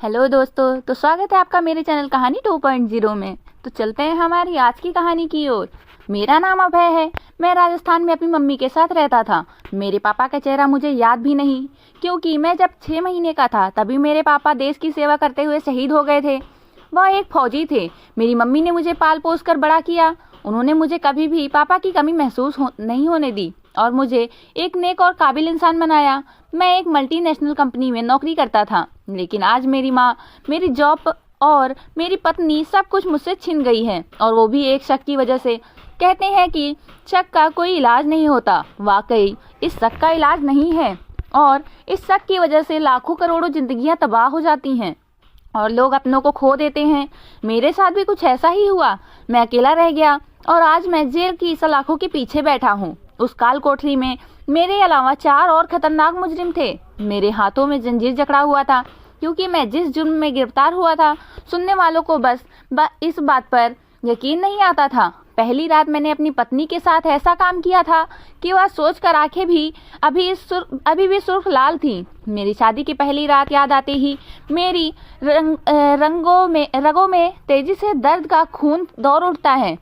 Hello दोस्तों, तो स्वागत है आपका मेरे चैनल कहानी 2.0 में। तो चलते हैं हमारी आज की कहानी की ओर। मेरा नाम अभय है। मैं राजस्थान में अपनी मम्मी के साथ रहता था। मेरे पापा का चेहरा मुझे याद भी नहीं, क्योंकि मैं जब 6 महीने का था तभी मेरे पापा देश की सेवा करते हुए शहीद हो गए थे। वह एक फौजी थे। मेरी मम्मी ने मुझे पाल पोस कर बड़ा किया। उन्होंने मुझे कभी भी पापा की कमी महसूस नहीं होने दी और मुझे एक नेक और काबिल इंसान बनाया। मैं एक मल्टीनेशनल कंपनी में नौकरी करता था, लेकिन आज मेरी माँ, मेरी जॉब और मेरी पत्नी सब कुछ मुझसे छिन गई है, और वो भी एक शक की वजह से। कहते हैं कि शक का कोई इलाज नहीं होता। वाकई इस शक का इलाज नहीं है, और इस शक की वजह से लाखों करोड़ों जिंदगियां तबाह हो जाती हैं और लोग अपनों को खो देते हैं। मेरे साथ भी कुछ ऐसा ही हुआ। मैं अकेला रह गया और आज मैं जेल की सलाखों के पीछे बैठा हूँ। उस काल कोठरी में मेरे अलावा 4 और खतरनाक मुजरिम थे। मेरे हाथों में जंजीर जकड़ा हुआ था, क्योंकि मैं जिस जुर्म में गिरफ्तार हुआ था, सुनने वालों को बस इस बात पर यकीन नहीं आता था। पहली रात मैंने अपनी पत्नी के साथ ऐसा काम किया था कि वह सोचकर आंखें भी अभी भी सुर्ख लाल थी। मेरी शादी की पहली रात याद आते ही मेरी रगों में तेजी से दर्द का खून दौड़ उठता है।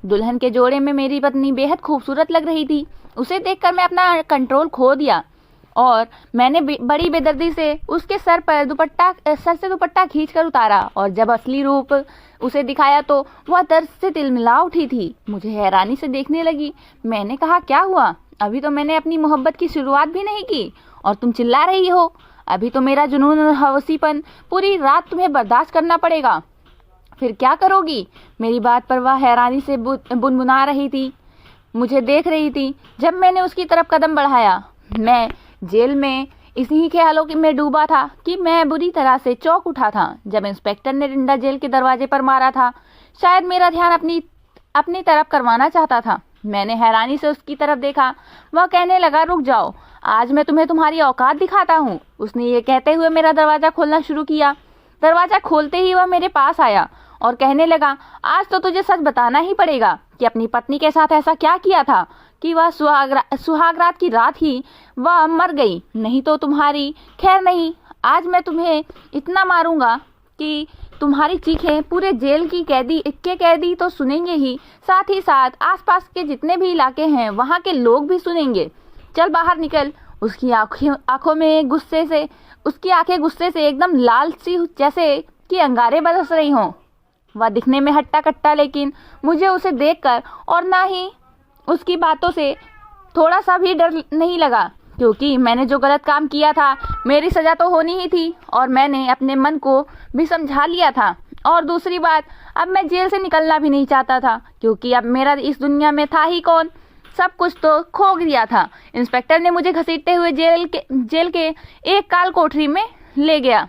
दुल्हन के जोड़े में मेरी पत्नी बेहद खूबसूरत लग रही थी। उसे देखकर मैं अपना कंट्रोल खो दिया और मैंने बड़ी बेदर्दी से उसके सर से दुपट्टा खींचकर उतारा, और जब असली रूप उसे दिखाया तो वह दर्द से तिलमिला उठी थी। मुझे हैरानी से देखने लगी। मैंने कहा, क्या हुआ? अभी तो मैंने अपनी मोहब्बत की शुरुआत भी नहीं की और तुम चिल्ला रही हो। अभी तो मेरा जुनून और हवसीपन पूरी रात तुम्हें बर्दाश्त करना पड़ेगा। फिर क्या करोगी? मेरी बात पर वह हैरानी से बुनबुना रही थी, मुझे देख रही थी। जब मैंने उसकी तरफ कदम बढ़ाया, मैं जेल में इन्हीं ख्यालों में डूबा था कि मैं बुरी तरह से चौंक उठा था जब इंस्पेक्टर ने डंडा जेल के दरवाजे पर मारा था। शायद मेरा ध्यान अपनी तरफ करवाना चाहता था। मैंने हैरानी से उसकी तरफ देखा। वह कहने लगा, रुक जाओ, आज मैं तुम्हें तुम्हारी औकात दिखाता हूँ। उसने ये कहते हुए मेरा दरवाजा खोलना शुरू किया। दरवाजा खोलते ही वह मेरे पास आया और कहने लगा, आज तो तुझे सच बताना ही पड़ेगा कि अपनी पत्नी के साथ ऐसा क्या किया था कि वह सुहागरात की रात ही वह मर गई। नहीं तो तुम्हारी खैर नहीं। आज मैं तुम्हें इतना मारूंगा कि तुम्हारी चीखें पूरे जेल की कैदी तो सुनेंगे ही, साथ ही साथ आसपास के जितने भी इलाके हैं वहाँ के लोग भी सुनेंगे। चल बाहर निकल। उसकी आंखें गुस्से से एकदम लाल सी, जैसे कि अंगारे बरस रही हों। वह दिखने में हट्टा कट्टा, लेकिन मुझे उसे देखकर और ना ही उसकी बातों से थोड़ा सा भी डर नहीं लगा, क्योंकि मैंने जो गलत काम किया था मेरी सजा तो होनी ही थी और मैंने अपने मन को भी समझा लिया था। और दूसरी बात, अब मैं जेल से निकलना भी नहीं चाहता था, क्योंकि अब मेरा इस दुनिया में था ही कौन। सब कुछ तो खो गया था। इंस्पेक्टर ने मुझे घसीटते हुए जेल के एक काल कोठरी में ले गया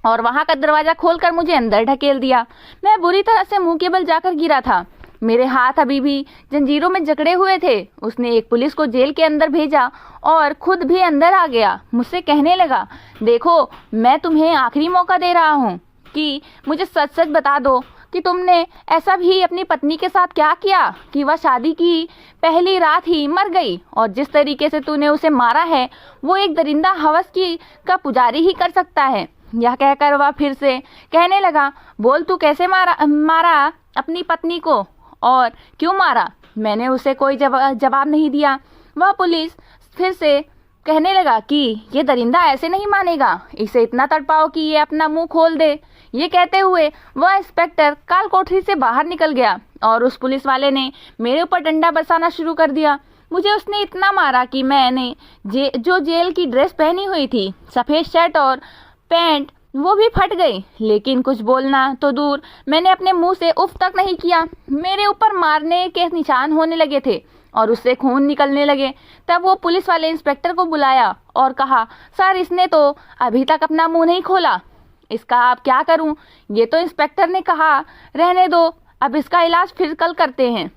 और वहां का दरवाजा खोलकर मुझे अंदर ढकेल दिया। मैं बुरी तरह से मुंह के बल जाकर गिरा था। मेरे हाथ अभी भी जंजीरों में जकड़े हुए थे। उसने एक पुलिस को जेल के अंदर भेजा और खुद भी अंदर आ गया। मुझसे कहने लगा, देखो, मैं तुम्हें आखिरी मौका दे रहा हूँ कि मुझे सच सच बता दो कि तुमने ऐसा भी अपनी पत्नी के साथ क्या किया कि वह शादी की पहली रात ही मर गई, और जिस तरीके से तूने उसे मारा है वो एक दरिंदा हवस का पुजारी ही कर सकता है। यह कहकर वह फिर से कहने लगा, बोल, तू कैसे मारा अपनी पत्नी को और क्यों मारा? मैंने उसे कोई जवाब नहीं दिया। वह पुलिस फिर से कहने लगा कि ये दरिंदा ऐसे नहीं मानेगा, इसे इतना तड़पाओ कि ये अपना मुंह खोल दे। ये कहते हुए वह इंस्पेक्टर काल कोठरी से बाहर निकल गया और उस पुलिस वाले ने मेरे ऊपर डंडा बरसाना शुरू कर दिया। मुझे उसने इतना मारा कि मैंने जो जेल की ड्रेस पहनी हुई थी, सफ़ेद शर्ट और पैंट, वो भी फट गई। लेकिन कुछ बोलना तो दूर, मैंने अपने मुंह से उफ तक नहीं किया। मेरे ऊपर मारने के निशान होने लगे थे और उससे खून निकलने लगे। तब वो पुलिस वाले इंस्पेक्टर को बुलाया और कहा, सर, इसने तो अभी तक अपना मुंह नहीं खोला, इसका आप क्या करूं? ये तो इंस्पेक्टर ने कहा रहने दो, अब इसका इलाज फिर कल करते हैं।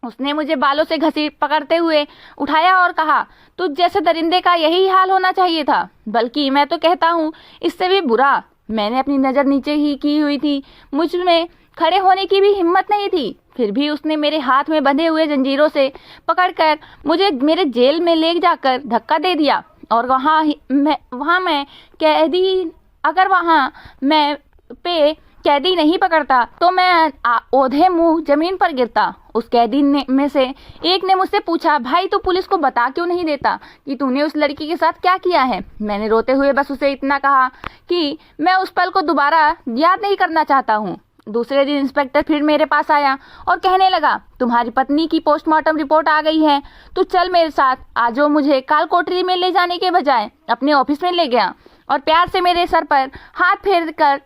उसने मुझे बालों से घसीट पकड़ते हुए उठाया और कहा, तुझ जैसे दरिंदे का यही हाल होना चाहिए था, बल्कि मैं तो कहता हूँ इससे भी बुरा। मैंने अपनी नज़र नीचे ही की हुई थी। मुझ में खड़े होने की भी हिम्मत नहीं थी। फिर भी उसने मेरे हाथ में बंधे हुए जंजीरों से पकड़कर मुझे मेरे जेल में ले जाकर धक्का दे दिया और वहाँ मैं कैदी अगर वहाँ मैं पे कैदी नहीं पकड़ता तो मैं औंधे मुंह जमीन पर गिरता। उस कैदी में से एक ने मुझसे पूछा, भाई तू पुलिस को बता क्यों नहीं देता कि तूने उस लड़की के साथ क्या किया है। मैंने रोते हुए बस उसे इतना कहा कि मैं उस पल को दोबारा याद नहीं करना चाहता हूँ। दूसरे दिन इंस्पेक्टर फिर मेरे पास आया और कहने लगा, तुम्हारी पत्नी की पोस्टमार्टम रिपोर्ट आ गई है, तू चल मेरे साथ। आज वो मुझे काल कोठरी में ले जाने के बजाय अपने ऑफिस में ले गया और प्यार से मेरे सर पर हाथ फेर कर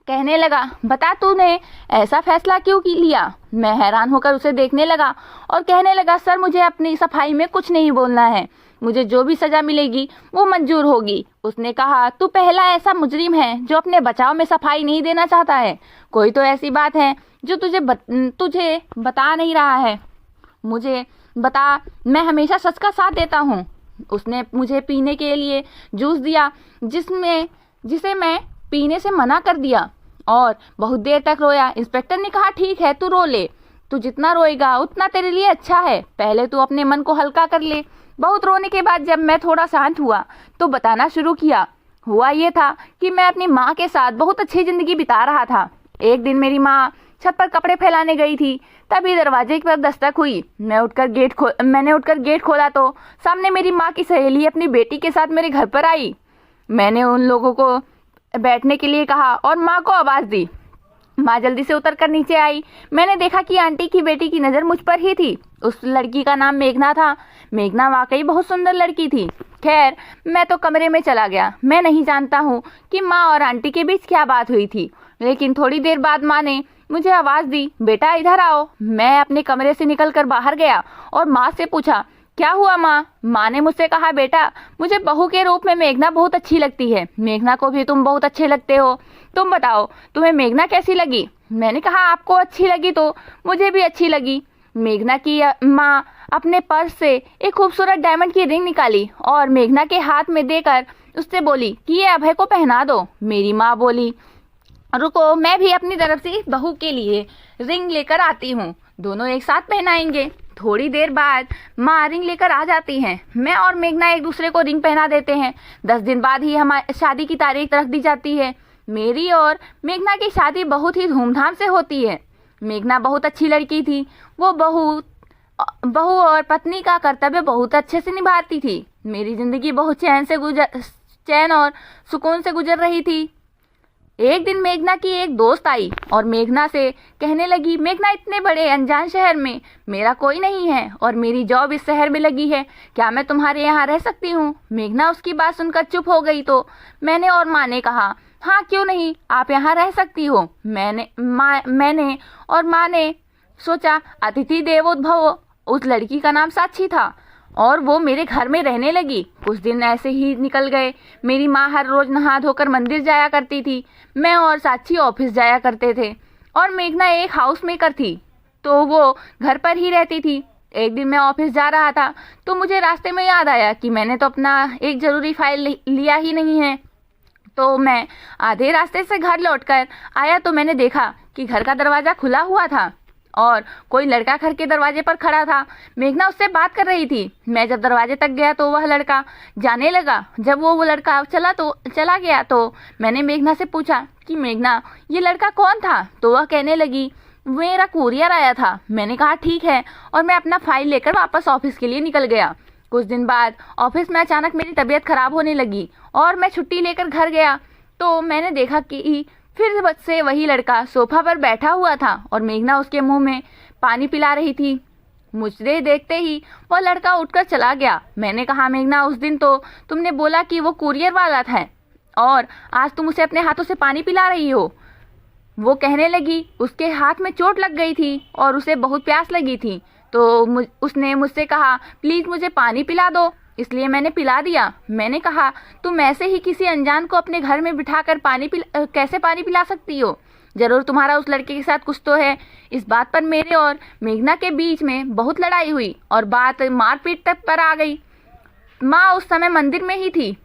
कहने लगा, बता तूने ऐसा फैसला क्यों लिया। मैं हैरान होकर उसे देखने लगा और कहने लगा, सर मुझे अपनी सफाई में कुछ नहीं बोलना है, मुझे जो भी सजा मिलेगी वो मंजूर होगी। उसने कहा, तू पहला ऐसा मुजरिम है जो अपने बचाव में सफाई नहीं देना चाहता है। कोई तो ऐसी बात है जो तुझे बता नहीं रहा है, मुझे बता, मैं हमेशा सच का साथ देता हूँ। उसने मुझे पीने के लिए जूस दिया जिसे मैं पीने से मना कर दिया और बहुत देर तक रोया। इंस्पेक्टर ने कहा, ठीक है तू रो ले, तू जितना रोएगा उतना तेरे लिए अच्छा है, पहले तू अपने मन को हल्का कर ले। बहुत रोने के बाद जब मैं थोड़ा शांत हुआ तो बताना शुरू किया। हुआ ये था कि मैं अपनी माँ के साथ बहुत अच्छी जिंदगी बिता रहा था। एक दिन मेरी माँ छत पर कपड़े फैलाने गई थी, तभी दरवाजे पर दस्तक हुई। मैंने उठकर गेट खोला तो सामने मेरी माँ की सहेली अपनी बेटी के साथ मेरे घर पर आई। मैंने उन लोगों को बैठने के लिए कहा और माँ को आवाज़ दी। माँ जल्दी से उतर कर नीचे आई। मैंने देखा कि आंटी की बेटी की नज़र मुझ पर ही थी। उस लड़की का नाम मेघना था। मेघना वाकई बहुत सुंदर लड़की थी। खैर, मैं तो कमरे में चला गया। मैं नहीं जानता हूँ कि माँ और आंटी के बीच क्या बात हुई थी, लेकिन थोड़ी देर बाद माँ ने मुझे आवाज़ दी, बेटा इधर आओ। मैं अपने कमरे से निकलकर बाहर गया और माँ से पूछा, क्या हुआ माँ। माँ ने मुझसे कहा, बेटा मुझे बहू के रूप में मेघना बहुत अच्छी लगती है, मेघना को भी तुम बहुत अच्छे लगते हो, तुम बताओ तुम्हें मेघना कैसी लगी। मैंने कहा, आपको अच्छी लगी तो मुझे भी अच्छी लगी। मेघना की माँ अपने पर्स से एक खूबसूरत डायमंड की रिंग निकाली और मेघना के हाथ में देकर उससे बोली कि ये अभय को पहना दो। मेरी माँ बोली, रुको, मैं भी अपनी तरफ से बहू के लिए रिंग लेकर आती हूँ, दोनों एक साथ पहनाएंगे। थोड़ी देर बाद माँ रिंग लेकर आ जाती हैं। मैं और मेघना एक दूसरे को रिंग पहना देते हैं। 10 दिन बाद ही हमारी शादी की तारीख रख दी जाती है। मेरी और मेघना की शादी बहुत ही धूमधाम से होती है। मेघना बहुत अच्छी लड़की थी। वो बहू और पत्नी का कर्तव्य बहुत अच्छे से निभाती थी। मेरी जिंदगी बहुत चैन और सुकून से गुजर रही थी। एक दिन मेघना की एक दोस्त आई और मेघना से कहने लगी, मेघना इतने बड़े अनजान शहर में मेरा कोई नहीं है और मेरी जॉब इस शहर में लगी है, क्या मैं तुम्हारे यहाँ रह सकती हूँ। मेघना उसकी बात सुनकर चुप हो गई तो मैंने और माँ ने कहा, हाँ क्यों नहीं, आप यहाँ रह सकती हो। मैंने और माँ ने सोचा, अतिथि देवो भव। उस लड़की का नाम साक्षी था और वो मेरे घर में रहने लगी। कुछ दिन ऐसे ही निकल गए। मेरी माँ हर रोज नहा धोकर मंदिर जाया करती थी। मैं और साक्षी ऑफिस जाया करते थे और मेघना एक हाउस मेकर थी तो वो घर पर ही रहती थी। एक दिन मैं ऑफिस जा रहा था तो मुझे रास्ते में याद आया कि मैंने तो अपना एक ज़रूरी फाइल लिया ही नहीं है। तो मैं आधे रास्ते से घर लौटकर आया तो मैंने देखा कि घर का दरवाज़ा खुला हुआ था और कोई लड़का घर के दरवाजे पर खड़ा था। मेघना उससे बात कर रही थी। मैं जब दरवाजे तक गया तो वह लड़का जाने लगा। जब वो लड़का चला गया तो मैंने मेघना से पूछा कि मेघना, ये लड़का कौन था। तो वह कहने लगी, मेरा कुरियर आया था। मैंने कहा ठीक है और मैं अपना फाइल लेकर वापस ऑफिस के लिए निकल गया। कुछ दिन बाद ऑफिस में अचानक मेरी तबीयत खराब होने लगी और मैं छुट्टी लेकर घर गया तो मैंने देखा कि फिर से वही लड़का सोफा पर बैठा हुआ था और मेघना उसके मुंह में पानी पिला रही थी। मुझे देखते ही वह लड़का उठकर चला गया। मैंने कहा, मेघना उस दिन तो तुमने बोला कि वो कुरियर वाला था और आज तुम उसे अपने हाथों से पानी पिला रही हो। वो कहने लगी उसके हाथ में चोट लग गई थी और उसे बहुत प्यास लगी थी तो उसने मुझसे कहा, प्लीज़ मुझे पानी पिला दो, इसलिए मैंने पिला दिया। मैंने कहा, तुम ऐसे ही किसी अनजान को अपने घर में बिठाकर कैसे पानी पिला सकती हो। जरूर तुम्हारा उस लड़के के साथ कुछ तो है। इस बात पर मेरे और मेघना के बीच में बहुत लड़ाई हुई और बात मारपीट तक पर आ गई। माँ उस समय मंदिर में ही थी।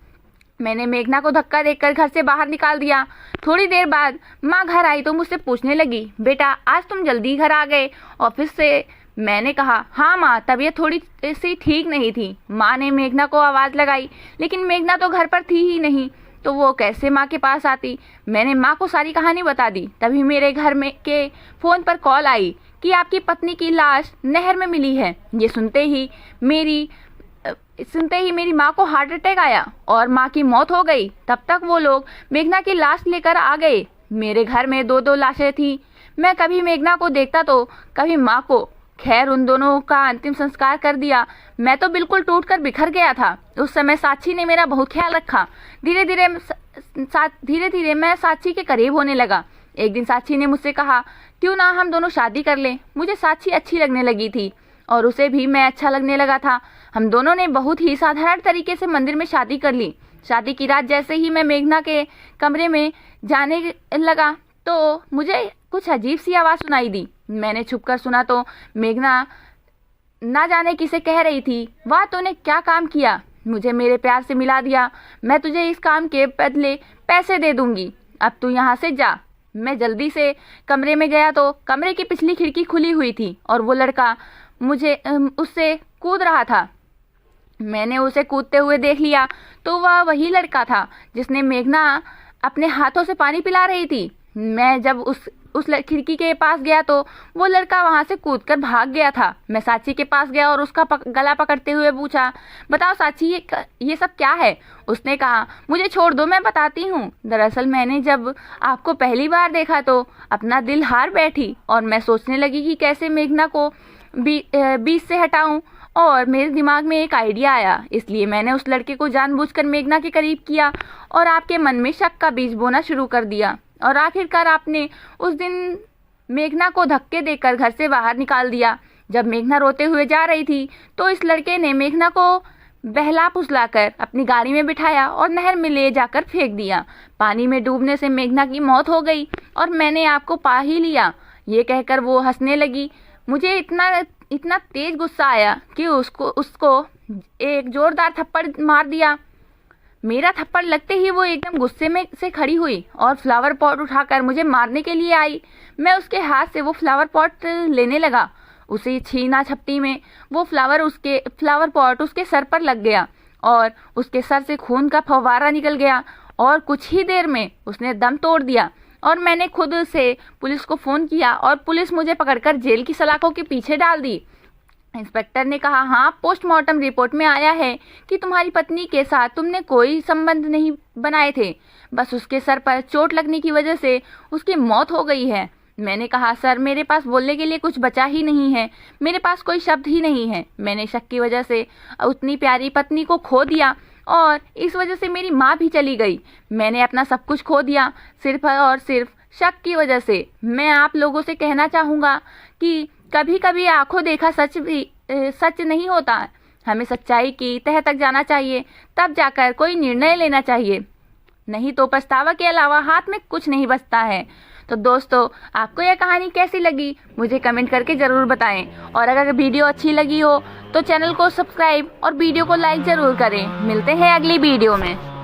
मैंने मेघना को धक्का देकर घर से बाहर निकाल दिया। थोड़ी देर बाद माँ घर आई तो मुझसे पूछने लगी, बेटा आज तुम जल्दी घर आ गए ऑफिस से। मैंने कहा, हाँ माँ, तबीयत थोड़ी सी ठीक नहीं थी। माँ ने मेघना को आवाज़ लगाई लेकिन मेघना तो घर पर थी ही नहीं। तो वो कैसे माँ के पास आती। मैंने माँ को सारी कहानी बता दी। तभी मेरे घर में के फ़ोन पर कॉल आई कि आपकी पत्नी की लाश नहर में मिली है। ये सुनते ही मेरी माँ को हार्ट अटैक आया और माँ की मौत हो गई। तब तक वो लोग मेघना की लाश लेकर आ गए। मेरे घर में 2-2 लाशें थी। मैं कभी मेघना को देखता तो कभी माँ को। खैर, उन दोनों का अंतिम संस्कार कर दिया। मैं तो बिल्कुल टूटकर बिखर गया था। उस समय साक्षी ने मेरा बहुत ख्याल रखा। धीरे धीरे मैं साक्षी के करीब होने लगा। एक दिन साक्षी ने मुझसे कहा, क्यों ना हम दोनों शादी कर लें। मुझे साक्षी अच्छी लगने लगी थी और उसे भी मैं अच्छा लगने लगा था। हम दोनों ने बहुत ही साधारण तरीके से मंदिर में शादी कर ली। शादी की रात जैसे ही मैं मेघना के कमरे में जाने लगा तो मुझे कुछ अजीब सी आवाज़ सुनाई दी। मैंने छुपकर सुना तो मेघना ना जाने किसे कह रही थी, वाह तूने क्या काम किया, मुझे मेरे प्यार से मिला दिया। मैं तुझे इस काम के बदले पैसे दे दूंगी। अब तू यहाँ से जा। मैं जल्दी से कमरे में गया तो कमरे की पिछली खिड़की खुली हुई थी और वो लड़का उससे कूद रहा था। मैंने उसे कूदते हुए देख लिया तो वह वही लड़का था जिसने मेघना अपने हाथों से पानी पिला रही थी। मैं जब उस खिड़की के पास गया तो वो लड़का वहां से कूदकर भाग गया था। मैं साक्षी के पास गया और उसका गला पकड़ते हुए पूछा, बताओ साक्षी ये सब क्या है। उसने कहा, मुझे छोड़ दो, मैं बताती हूँ। दरअसल मैंने जब आपको पहली बार देखा तो अपना दिल हार बैठी और मैं सोचने लगी कि कैसे मेघना को बीच से हटाऊं और मेरे दिमाग में एक आइडिया आया। इसलिए मैंने उस लड़के को जानबूझकर मेघना के करीब किया और आपके मन में शक का बीज बोना शुरू कर दिया। और आखिरकार आपने उस दिन मेघना को धक्के देकर घर से बाहर निकाल दिया। जब मेघना रोते हुए जा रही थी तो इस लड़के ने मेघना को बहला फुसलाकर अपनी गाड़ी में बिठाया और नहर में ले जाकर फेंक दिया। पानी में डूबने से मेघना की मौत हो गई और मैंने आपको पा ही लिया। ये कहकर वो हंसने लगी। मुझे इतना तेज गुस्सा आया कि उसको एक जोरदार थप्पड़ मार दिया। मेरा थप्पड़ लगते ही वो एकदम गुस्से में से खड़ी हुई और फ्लावर पॉट उठाकर मुझे मारने के लिए आई। मैं उसके हाथ से वो फ्लावर पॉट लेने लगा। उसी छीना झपटी में वो फ्लावर पॉट उसके सर पर लग गया और उसके सर से खून का फव्वारा निकल गया और कुछ ही देर में उसने दम तोड़ दिया। और मैंने खुद से पुलिस को फ़ोन किया और पुलिस मुझे पकड़कर जेल की सलाखों के पीछे डाल दी। इंस्पेक्टर ने कहा, हाँ, पोस्टमार्टम रिपोर्ट में आया है कि तुम्हारी पत्नी के साथ तुमने कोई संबंध नहीं बनाए थे, बस उसके सर पर चोट लगने की वजह से उसकी मौत हो गई है। मैंने कहा, सर, मेरे पास बोलने के लिए कुछ बचा ही नहीं है, मेरे पास कोई शब्द ही नहीं है। मैंने शक की वजह से उतनी प्यारी पत्नी को खो दिया और इस वजह से मेरी माँ भी चली गई। मैंने अपना सब कुछ खो दिया सिर्फ और सिर्फ शक की वजह से। मैं आप लोगों से कहना चाहूँगा कि कभी कभी आंखों देखा सच नहीं होता। हमें सच्चाई की तह तक जाना चाहिए, तब जाकर कोई निर्णय लेना चाहिए, नहीं तो पछतावा के अलावा हाथ में कुछ नहीं बचता है। तो दोस्तों, आपको यह कहानी कैसी लगी मुझे कमेंट करके ज़रूर बताएं और अगर वीडियो अच्छी लगी हो तो चैनल को सब्सक्राइब और वीडियो को लाइक ज़रूर करें। मिलते हैं अगली वीडियो में।